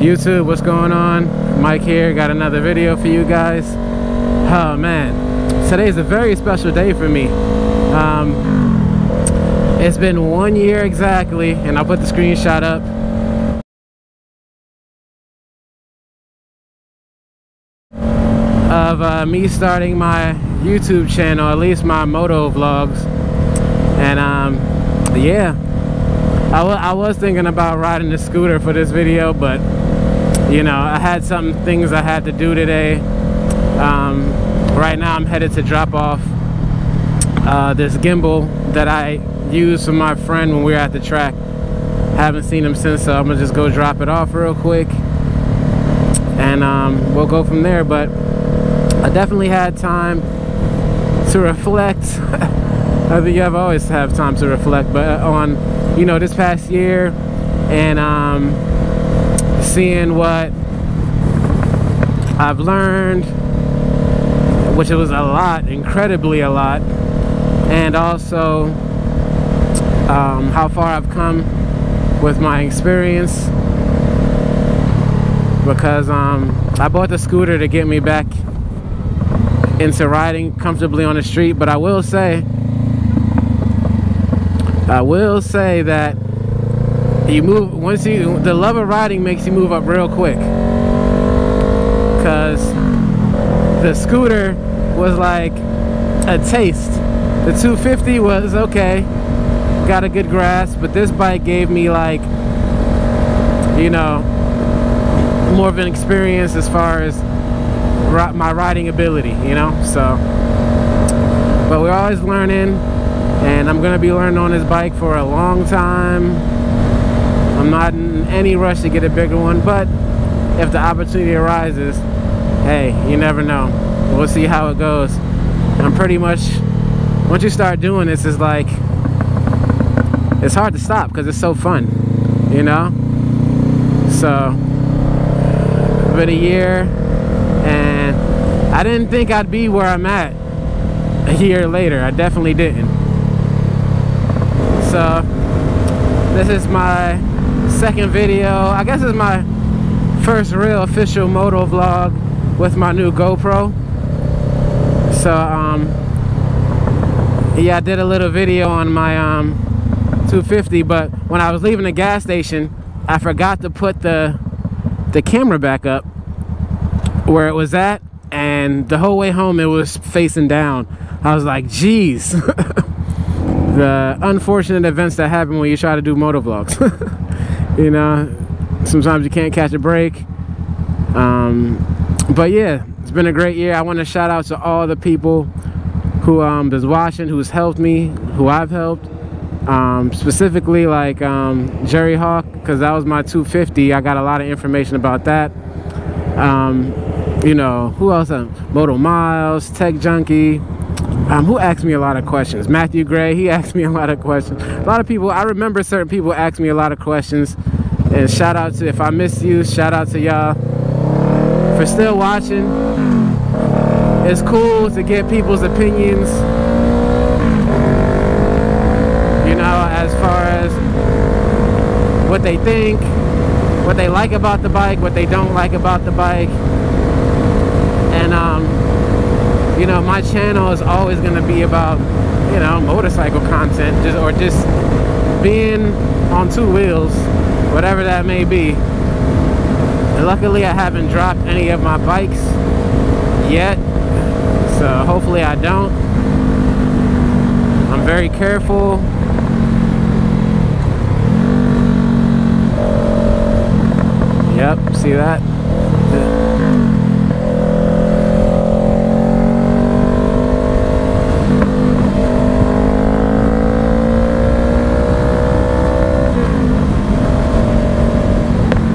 YouTube, what's going on? Mike here, got another video for you guys. Oh man, today's a very special day for me. It's been 1 year exactly, and I'll put the screenshot up. Of me starting my YouTube channel, at least my moto vlogs. And yeah, I was thinking about riding the scooter for this video, but you know, I had things I had to do today. Right now I'm headed to drop off this gimbal that I used for my friend when we were at the track. Haven't seen him since, so I'm gonna just go drop it off real quick, and we'll go from there. But I definitely had time to reflect. I think I've always have time to reflect, but on, you know, this past year, and seeing what I've learned, which it was a lot, incredibly a lot, and also how far I've come with my experience, because I bought the scooter to get me back into riding comfortably on the street. But I will say that you move, the love of riding makes you move up real quick, because the scooter was like a taste. The 250 was okay, got a good grasp, but this bike gave me, like, you know, more of an experience as far as my riding ability, you know. So, but we're always learning, and I'm gonna be learning on this bike for a long time. I'm not in any rush to get a bigger one, but if the opportunity arises, hey, you never know. We'll see how it goes. I'm pretty much, once you start doing this, it's like, it's hard to stop because it's so fun, you know. So, been a year, and I didn't think I'd be where I'm at a year later. I definitely didn't. So this is my second video. I guess it's my first real official moto vlog with my new GoPro. So yeah, I did a little video on my 250, but when I was leaving the gas station, I forgot to put the camera back up where it was at, and the whole way home it was facing down. I was like, geez. The unfortunate events that happen when you try to do moto vlogs. You know, sometimes you can't catch a break. But yeah, it's been a great year. I want to shout out to all the people who is watching, who's helped me, who I've helped. Specifically like Jerry Hawk, because that was my 250. I got a lot of information about that. You know, who else? Moto Miles, Tech Junkie, who asked me a lot of questions. Matthew Gray, he asked me a lot of questions. A lot of people, I remember certain people asked me a lot of questions. And shout out to, if I missed you, shout out to y'all for still watching. It's cool to get people's opinions, you know, as far as what they think, what they like about the bike, what they don't like about the bike. And you know, my channel is always going to be about, you know, motorcycle content, just being on two wheels, whatever that may be. And luckily I haven't dropped any of my bikes yet, so hopefully I don't. I'm very careful. Yep, see that?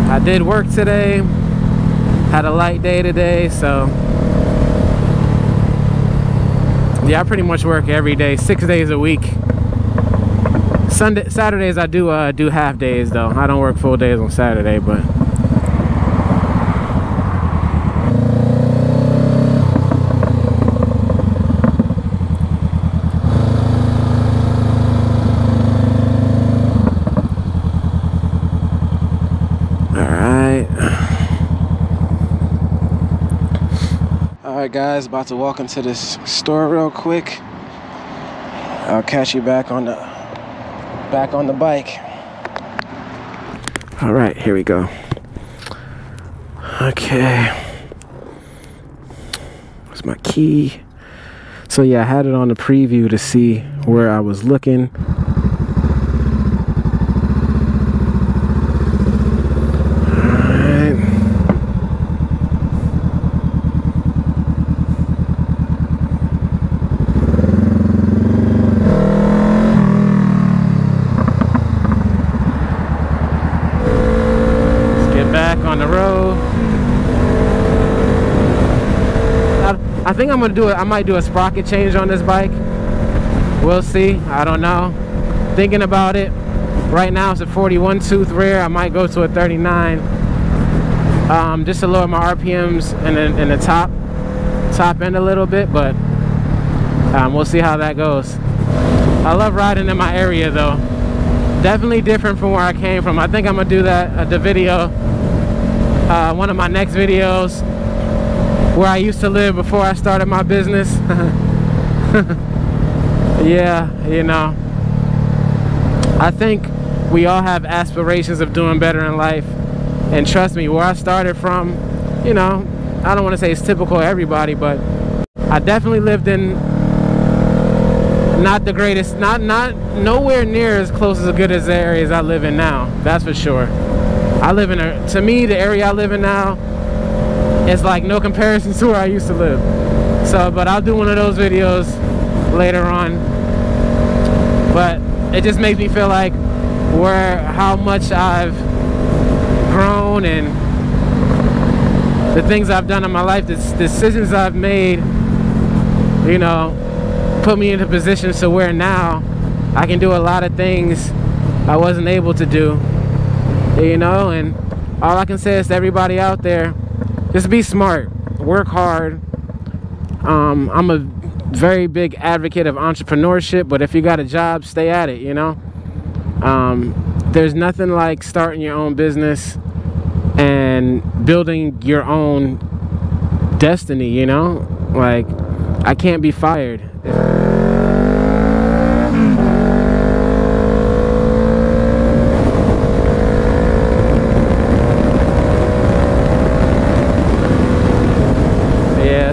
I did work today, had a light day today, so yeah, I pretty much work every day, 6 days a week. Saturdays I do half days though. I don't work full days on Saturday, but all right. Alright guys, about to walk into this store real quick. I'll catch you back on the bike. Alright, here we go. Okay. Where's my key? So yeah, I had it on the preview to see where I was looking. On the road. I think I'm gonna do it. I might do a sprocket change on this bike. We'll see. I don't know. Thinking about it. Right now it's a 41 tooth rear. I might go to a 39. Just to lower my RPMs in the top end a little bit, but we'll see how that goes. I love riding in my area though. Definitely different from where I came from. I think I'm gonna do that the video. One of my next videos where I used to live before I started my business. Yeah, you know, I think we all have aspirations of doing better in life, and trust me, where I started from, you know, I don't want to say it's typical of everybody, but I definitely lived in not the greatest, not nowhere near as close as good as the areas I live in now, that's for sure. I live in to me, the area I live in now is like no comparison to where I used to live. So, but I'll do one of those videos later on. But it just makes me feel like how much I've grown and the things I've done in my life, the decisions I've made, you know, put me into positions to where now I can do a lot of things I wasn't able to do. You know, and all I can say is to everybody out there, just be smart, work hard. I'm a very big advocate of entrepreneurship, but if you got a job, stay at it, you know. There's nothing like starting your own business and building your own destiny, you know. Like, I can't be fired.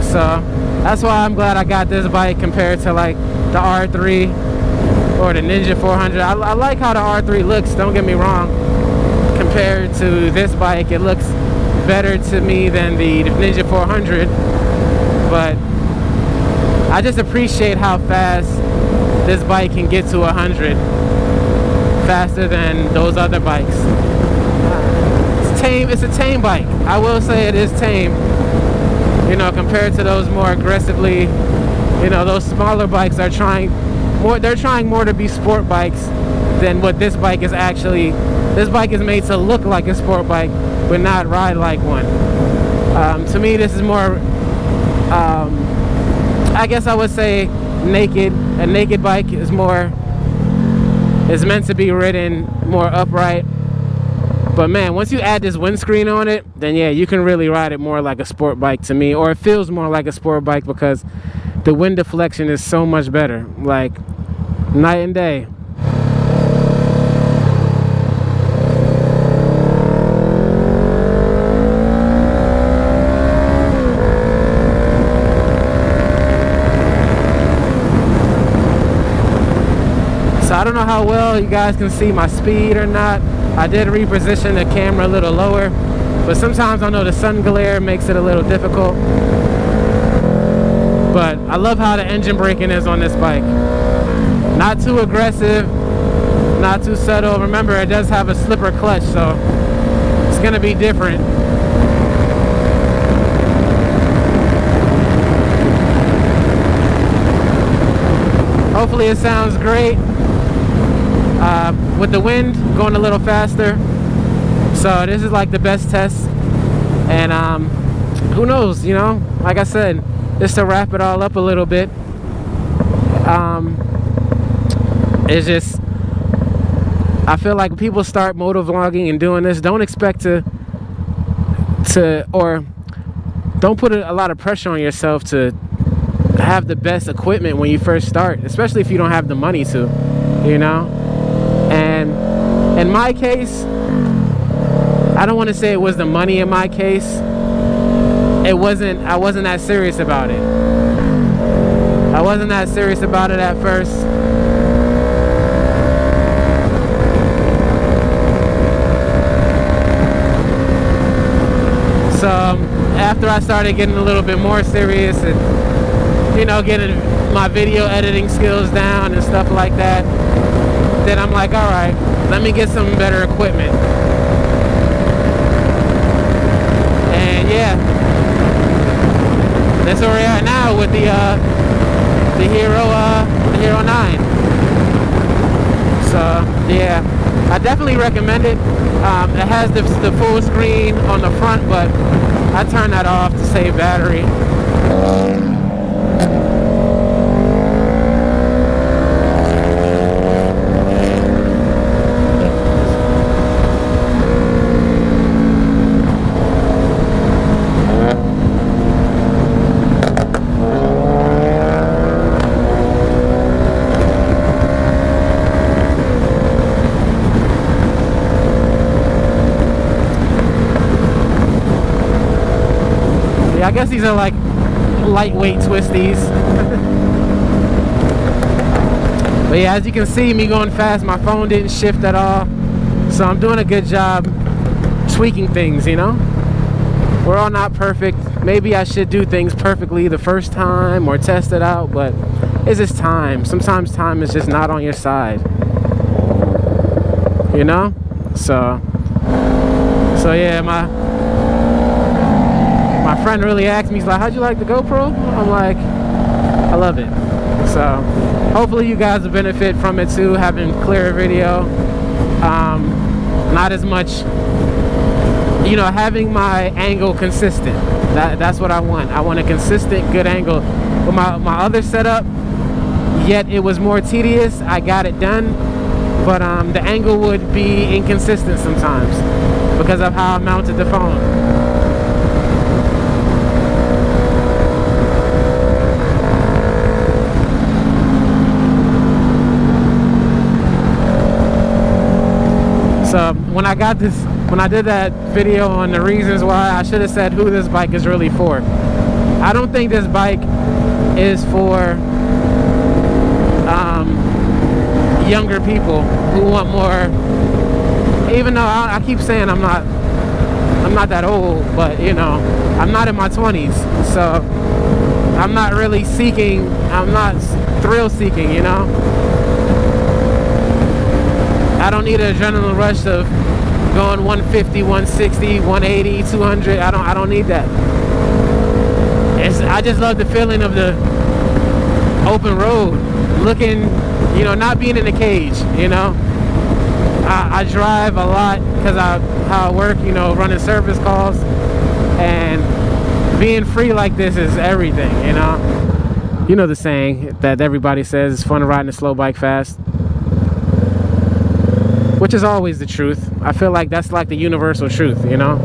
So that's why I'm glad I got this bike compared to like the R3 or the Ninja 400. I like how the R3 looks, don't get me wrong. Compared to this bike, it looks better to me than the Ninja 400. But I just appreciate how fast this bike can get to 100. Faster than those other bikes. It's tame, it's a tame bike. I will say it is tame. You know, compared to those more aggressively, you know, those smaller bikes are trying more, they're trying more to be sport bikes than what this bike is actually. This bike is made to look like a sport bike, but not ride like one. To me, this is more, I guess I would say naked. A naked bike is meant to be ridden more upright. But man, once you add this windscreen on it, then yeah, you can really ride it more like a sport bike to me, or it feels more like a sport bike because the wind deflection is so much better, like night and day. So I don't know how well you guys can see my speed or not. I did reposition the camera a little lower, but sometimes I know the sun glare makes it a little difficult. But I love how the engine braking is on this bike. Not too aggressive, not too subtle. Remember, it does have a slipper clutch, so it's gonna be different. Hopefully it sounds great. With the wind going a little faster, so this is like the best test. And who knows, you know, like I said, just to wrap it all up a little bit, it's just, I feel like people start moto vlogging and doing this, don't expect or don't put a lot of pressure on yourself to have the best equipment when you first start, especially if you don't have the money to, you know. And in my case, I don't want to say it was the money. In my case, I wasn't that serious about it. I wasn't that serious about it at first. So after I started getting a little bit more serious and, you know, getting my video editing skills down and stuff like that, then I'm like, all right, let me get some better equipment. And yeah, that's where we're at now with the Hero 9. So yeah, I definitely recommend it. It has the full screen on the front, but I turned that off to save battery. I guess these are like lightweight twisties. But yeah, as you can see, me going fast, my phone didn't shift at all. So I'm doing a good job tweaking things, you know. We're all not perfect. Maybe I should do things perfectly the first time or test it out, but it's just time. Sometimes time is just not on your side, you know. So yeah, my friend really asked me, he's like, how'd you like the GoPro? I'm like, I love it. So hopefully you guys will benefit from it too, having clearer video. Not as much, you know, having my angle consistent. That's what I want. I want a consistent, good angle. With my other setup, yet it was more tedious. I got it done, but the angle would be inconsistent sometimes because of how I mounted the phone. So when I did that video on the reasons why, I should have said who this bike is really for. I don't think this bike is for younger people who want more. Even though I keep saying I'm not that old, but you know, I'm not in my 20s, so I'm not really seeking. I'm not thrill seeking, you know. I don't need an adrenaline rush of going 150, 160, 180, 200. I don't need that. I just love the feeling of the open road, looking, you know, not being in a cage, you know. I drive a lot because how I work, you know, running service calls, and being free like this is everything, you know. You know the saying that everybody says, it's fun riding a slow bike fast. Which is always the truth. I feel like that's like the universal truth, you know.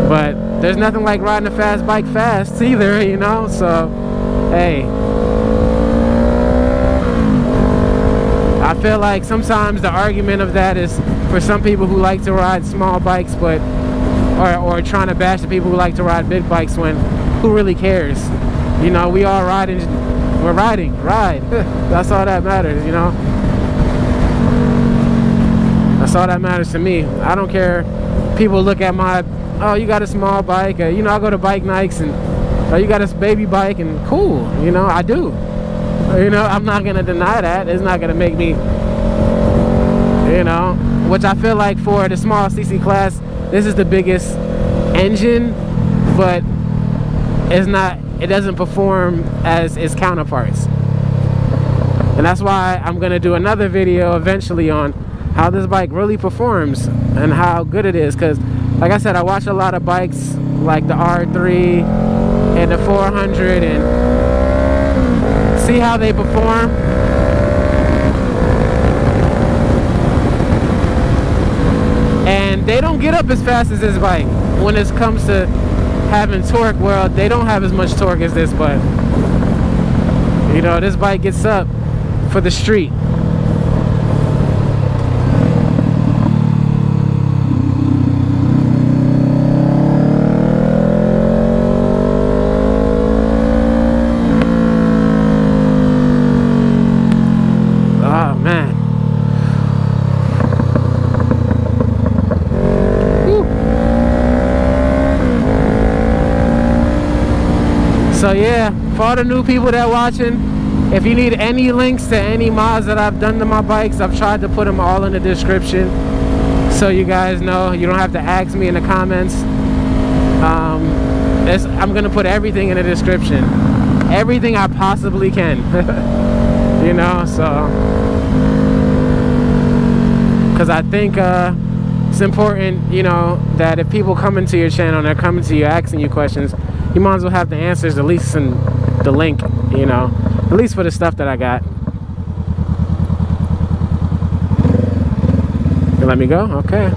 But there's nothing like riding a fast bike fast either, you know. So, hey. I feel like sometimes the argument of that is for some people who like to ride small bikes, but or trying to bash the people who like to ride big bikes, when who really cares? You know, we all ride. That's all that matters, you know. That's all that matters to me. I don't care. People look at my, oh, you got a small bike. You know, I go to bike nights and, oh, you got a baby bike, and cool. You know, I do. You know, I'm not going to deny that. It's not going to make me, you know, which I feel like for the small CC class, this is the biggest engine, but it's not, it doesn't perform as its counterparts. And that's why I'm going to do another video eventually on how this bike really performs and how good it is, because like I said, I watch a lot of bikes like the R3 and the 400 and see how they perform. And they don't get up as fast as this bike when it comes to having torque. Well, they don't have as much torque as this, but you know, this bike gets up for the street. Oh man. So yeah, for all the new people that are watching, if you need any links to any mods that I've done to my bikes, I've tried to put them all in the description, so you guys know. You don't have to ask me in the comments. I'm gonna put everything in the description, everything I possibly can. You know, so because I think it's important, you know, that if people come into your channel and they're coming to you asking you questions, you might as well have the answers, at least in the link, you know, at least for the stuff that I got. You let me go? Okay.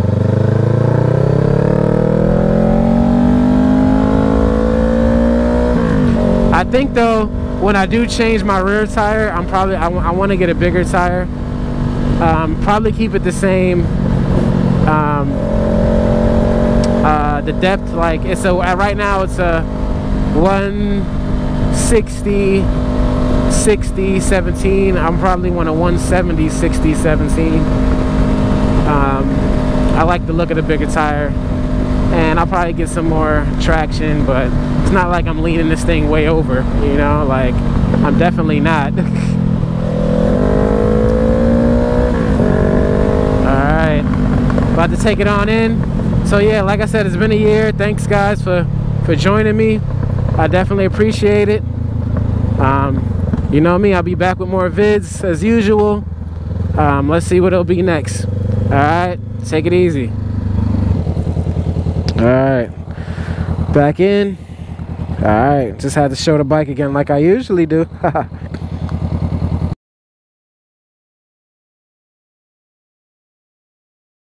I think though, when I do change my rear tire, I want to get a bigger tire. Probably keep it the same. The depth, like it's a right now it's a 160 60 17. I'm probably want a 170 60 17. I like the look of the bigger tire, and I'll probably get some more traction, but it's not like I'm leaning this thing way over, you know, like I'm definitely not. Alright, about to take it on in. So yeah, like I said, it's been a year. Thanks guys for joining me. I definitely appreciate it. You know me, I'll be back with more vids as usual. Let's see what it'll be next. Alright, take it easy. Alright, back in. Alright, just had to show the bike again like I usually do.